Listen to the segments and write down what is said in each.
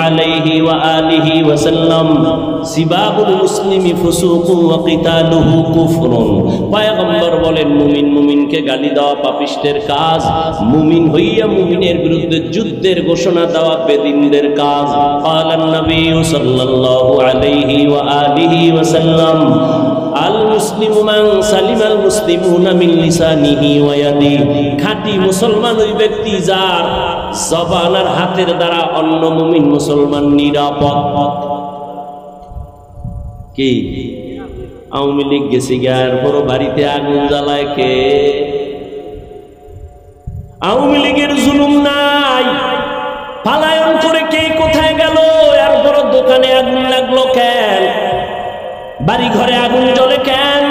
আলাইহি ওয়া আলিহি ওয়াসাল্লাম সিবাবুল মুসলিমি ফুসুকুন ওয়া কিতালুহু কুফরুন। পয়গম্বর বলেন মুমিন মুমিনকে গালি দেওয়া পাপিষ্টের কাজ, মুমিন হইয়া মুমিনের বিরুদ্ধে যুদ্ধের ঘোষণা দেওয়া বেদিনদের কাজ। ক্বালান নবী সাল্লাল্লাহু আলাইহি ওয়া আলিহি ওয়াসাল্লাম আল মুসলিমু মান সালিমাল মুসলিমুনা মিন লিসানিহি ওয়া ইয়াদিহি। খাঁটি মুসলমান ওই ব্যক্তি যার জবান আর হাতের দ্বারা অন্য মুমিন মুসলমান নিরাপদ। কি আওয়ামী লীগ গেছে গার বড় বাড়িতে আগুন জ্বালায় কে? আওয়ামী লীগের জুলুম নাই, পালায়ন করে কে কোথায় গেল? এরপর দোকানে আগুন লাগলো কেন? বাড়ি ঘরে আগুন জ্বলে কেন?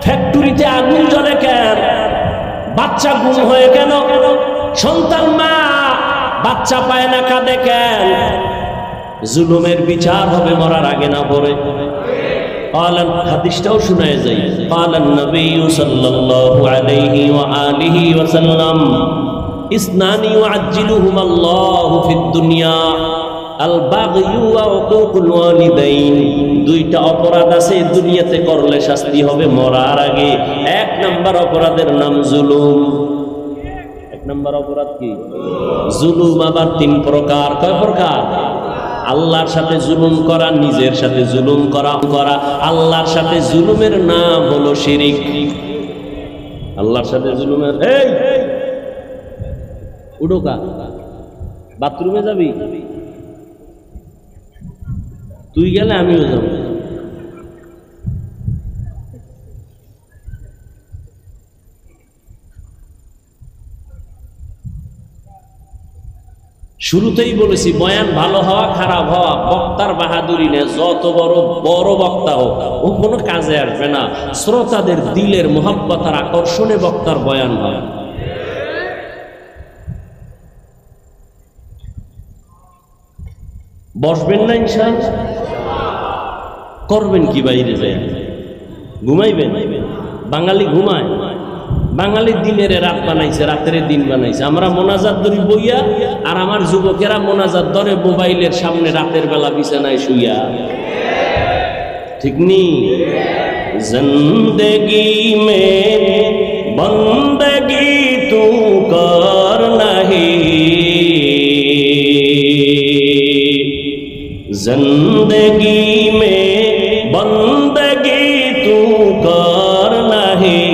ফ্যাক্টরিতে আগুন জ্বলে কেন? বাচ্চা গুম হয়ে কেন? সন্তান মা বাচ্চা পায় না, কাঁদে কেন? জুলুমের বিচার হবে মরার আগে না পরে। হাদিসটাও শোনায় যাই। ক্বালান নবী সাল্লাল্লাহু আলাইহি ওয়া আলিহি ওয়াসাল্লাম ইসনানি ইউআজ্জিলুহুমা আল্লাহু ফিদ দুনিয়া আল বাগয়ু ওয়া উকুকুল ওয়ালিদাইন। দুইটা অপরাধ আছে দুনিয়াতে করলে শাস্তি হবে মরার আগে। এক নাম্বার অপরাধের নাম জুলুম। এক নাম্বার অপরাধ কি? জুলুম। আবার তিন প্রকার। কয় প্রকার? আল্লাহর সাথে জুলুম করা, নিজের সাথে জুলুম করা। আল্লাহর সাথে জুলুমের নাম হলো শিরিক। আল্লাহর সাথে জুলুমের এই উডোকা বাথরুমে যাবি? তুই গেলে আমিও যাব। শুরুতেই বলেছি বয়ান ভালো হওয়া খারাপ হওয়া বক্তার বাহাদুরি না। যত বড় বড় বক্তা হোক ও কোনো কাজে আসবে না। শ্রোতাদের দিলের মোহাব্বত আর আকর্ষণে বক্তার বয়ান হয়। বসবেন না ইনশাআল্লাহ? করবেন কি বাইরে যায়? ঘুমাইবেন? বাঙালি ঘুমায়। বাঙালি দিনের রাত বানাইছে, রাতের দিন বানাইছে। আমরা মোনাজাত ধরি বইয়া, আর আমার যুবকেরা মোনাজাত ধরে মোবাইলের সামনে রাতের বেলা বিছানায় শুইয়া। ঠিক নি? জিন্দেগি মে বন্দগি তু কর নাহি, जिंदगी में बंदगी तू कर नहीं,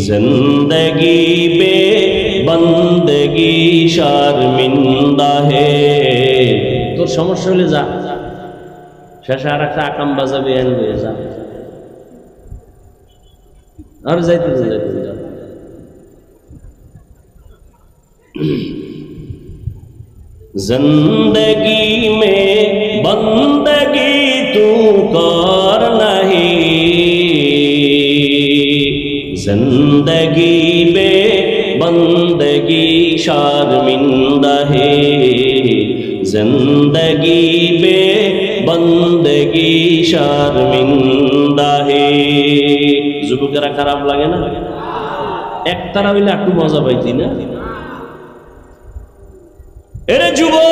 जिंदगी बे बंदगी शर्मिंदा है। তোর সমস্যা হলে যা, শেষে আর একটা আকাম বাজাবে আনবে, যা আর যাইতে যাইতে যা। जिंदगी में बंदगी तू कर नहीं, जिंदगी में बंदगी शर्मिंदा है, जिंदगी में बंदगी शर्मिंदा है। যুবকেরা খারাপ লাগে না? একতারা হইলে একটু মজা পাইতি না? এরে যুবক,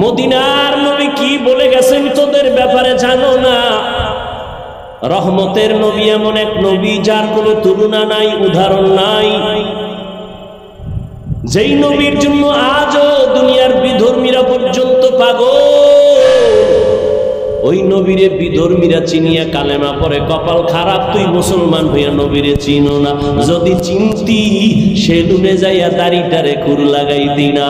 মদিনার নবী কি বলে গেছেন তোদের ব্যাপারে জানো না? রহমতের নবী এমন এক নবী যার কোনো তুলনা নাই, উদাহরণ নাই। যেই নবীর জন্য আজও দুনিয়ার বিধর্মীরা পর্যন্ত পাগল। ওই নবীরে বিধর্মীরা চিনিয়া কালেমা পরে কপাল খারাপ, তুই মুসলমান হইয়া নবীরে চিনো না। যদি চিনতি সেলুনে যাইয়া দাড়িটারে খুর লাগাইতি না।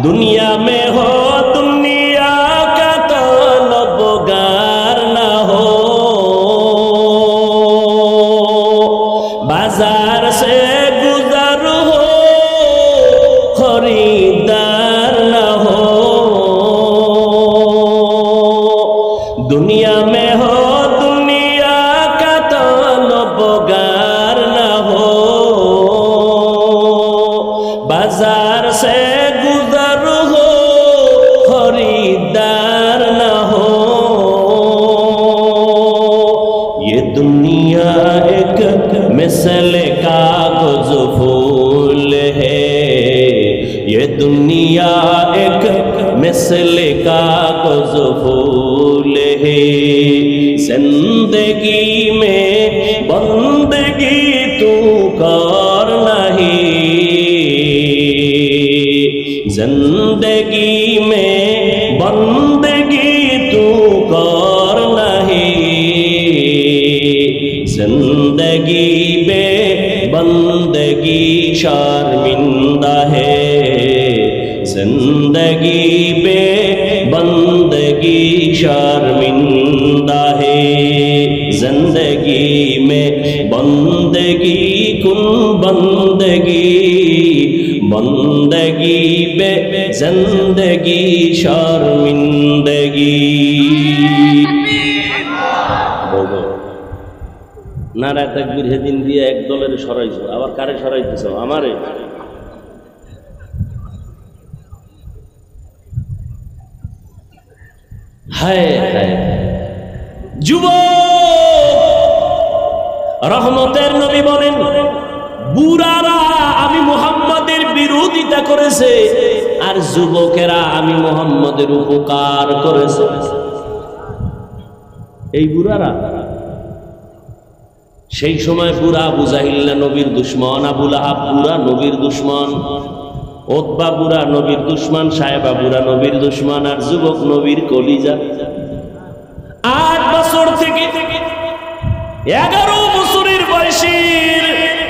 দুনিয়া মে হো দুনিয়া কা তলবগার না হো, বাজার সে গুজর হো খরিদার না হো। दुनिया में हो दुनिया का तलबगार न हो, बाजार से गुजर हो खरीदार न हो। ये दुनिया एक मिसल मिसले कागज फूल है, ये दुनिया एक मिसले कागज फूल है। जिंदगी में बंदगी तू कर नहीं, जिंदगी में बंदगी तू कर नहीं, जिंदगी बे बंदगी शर्मिंदा है, जिंदगी बे बंदगी शर्मिंदा है। जिंदगी में बंदगी कुन बंदगी, बंदगी बे जिंदगी शर्मिंदगी। नाराय তাকবীর সেদিন দিয়ে এক দলের সরাইছো, আবার কারে সরাইতেছ? আমারে। হায় হায় যুবক, রহমতের নবী বলেন বুড়ারা আমি মুহাম্মাদের বিরোধিতা করেছে আর যুবকেরা আমি মুহাম্মাদের উপকার করেছে। এই বুড়ারা সেই সময় বুড়া আবু জাহিল নবীর দুশমন, আবু লাহাব বুড়া নবীর দুশমন, উতবা বুড়া নবীর দুশমন, সাহেবা বুড়া নবীর দুশমন, আর যুবক নবীর কলিজা। 8 বছর থেকে 11 বছরের বয়সের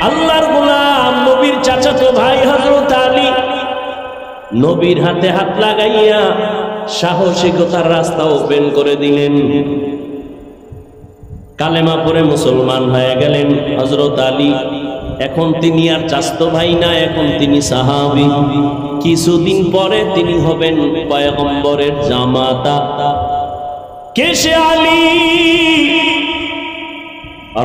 আল্লাহর গোলাম নবীর চাচাতো ভাই হযরত আলী নবীর হাতে হাত লাগাইয়া সাহসিকতার রাস্তা ওপেন করে দিলেন। কালেমা পড়ে মুসলমান হয়ে গেলেন হযরত আলী। এখন তিনি আর চাচাতো ভাই না, এখন তিনি সাহাবী। কিছুদিন পরে তিনি হবেন পয়গম্বরের জামাতা। কে সে আলী?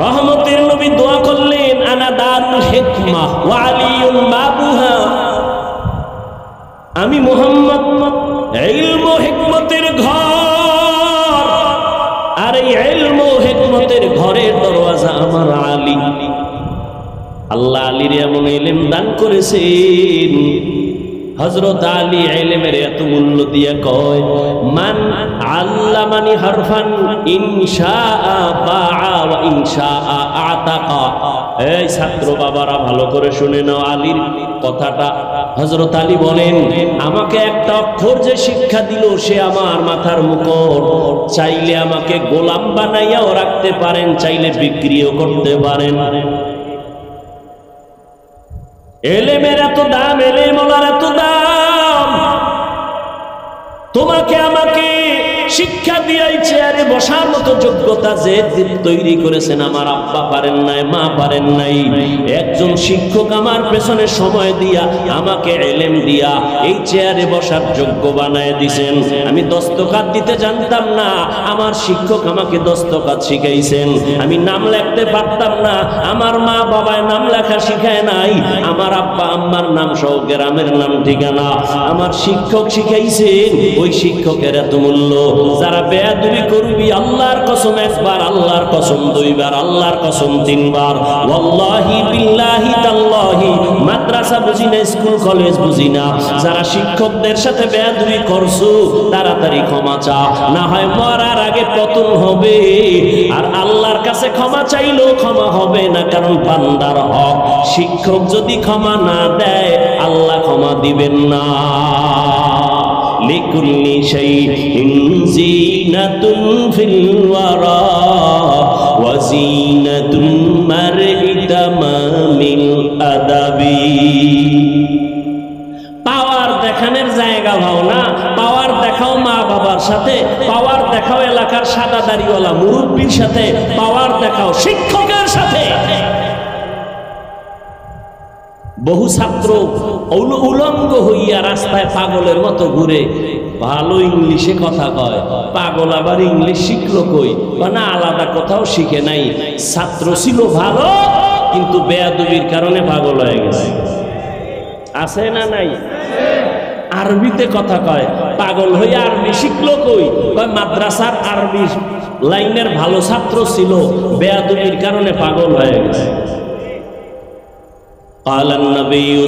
রহমতের নবী দোয়া করলেন আনা দারুল হিকমাহ ওয়া আলিয়ুন বাবুহা, আমি মুহাম্মদ ইলম ও হিকমতের ঘর, আর এই ইলম ও হিকমতের ঘরের দরওয়াজা আমার আলী। আল্লাহ আলীর এমন ইলম দান করেছেন, হযরত আলী ইলমের এত মূল্য দিয়ে কয় মান আল্লামানি হারফান ইনশাআ বাআ ওয়া ইনশাআ আতাকা। এই ছাত্র বাবারা ভালো করে শুনে নাও আলীর কথাটা। হযরত আলী বলেন আমাকে একটা অক্ষর যে শিক্ষা দিল সে আমার মাথার মুকুট, চাইলে আমাকে গোলাম বানাইয়াও রাখতে পারেন, চাইলে বিক্রিও করতে পারেন। এলেমের এত দাম, এলেম ওয়ালার এত দাম। তোমাকে আমাকে শিক্ষা দিয়াই চেয়ারে বসার মতো যোগ্যতা যে তৈরি করেছেন আমার আব্বা পারেন নাই, মা পারেন নাই। একজন শিক্ষক আমার পেছনে সময় দিয়া আমাকে ইলম দিয়া এই চেয়ারে বসার যোগ্য বানায় দিয়েছেন। আমি দস্তখত দিতে জানতাম না, আমার শিক্ষক আমাকে দস্তখত শিখাইছেন। আমি নাম লিখতে পারতাম না, আমার মা বাবায় নাম লেখা শিখায় নাই। আমার আব্বা আম্মার নাম সহ গ্রামের নাম ঠিকানা আমার শিক্ষক শিখাইছেন। ওই শিক্ষকের এত মূল্য। যারা বেয়াদবি করবি আল্লাহর কসম একবার, আল্লাহর কসম দুইবার, আল্লাহর কসম তিনবার, ওয়াল্লাহি বিল্লাহি তাল্লাহি মাদ্রাসা বুঝি না, স্কুল কলেজ বুঝি না, যারা শিক্ষকদের সাথে বেয়াদবি করছো তাড়াতাড়ি ক্ষমা চা, না হয় মরার আগে পতন হবে। আর আল্লাহর কাছে ক্ষমা চাইলেও ক্ষমা হবে না, কারণ বান্দার হক। শিক্ষক যদি ক্ষমা না দেয় আল্লাহ ক্ষমা দিবেন না। লিকুল্লি শাইইন জিনাতুন ফিল ওয়ারা ওয়া জিনাতুল মারই তামামিল আদাবি। পাওয়ার দেখানোর জায়গা ভাও না, পাওয়ার দেখাও মা বাবার সাথে, পাওয়ার দেখাও এলাকার সাদা দাড়িওয়ালা মুরব্বির সাথে, পাওয়ার দেখাও শিক্ষকের সাথে। বহু ছাত্র উলঙ্গ হইয়া রাস্তায় পাগলের মতো ঘুরে, ভালো ইংলিশে কথা কয়, পাগল আবার ইংলিশ শিখলো কই? না, আলাদা কোথাও শিখে নাই। ছাত্র ছিল ভালো, কিন্তু বেয়াদবির কারণে পাগল হয়ে গেছে। আছে না নাই? আরবিতে কথা কয়, পাগল হয়ে আরবি শিখলো কই? কয় মাদ্রাসার আরবি লাইনের ভালো ছাত্র ছিল, বেয়াদবির কারণে পাগল হয়ে গেছে। قال النبي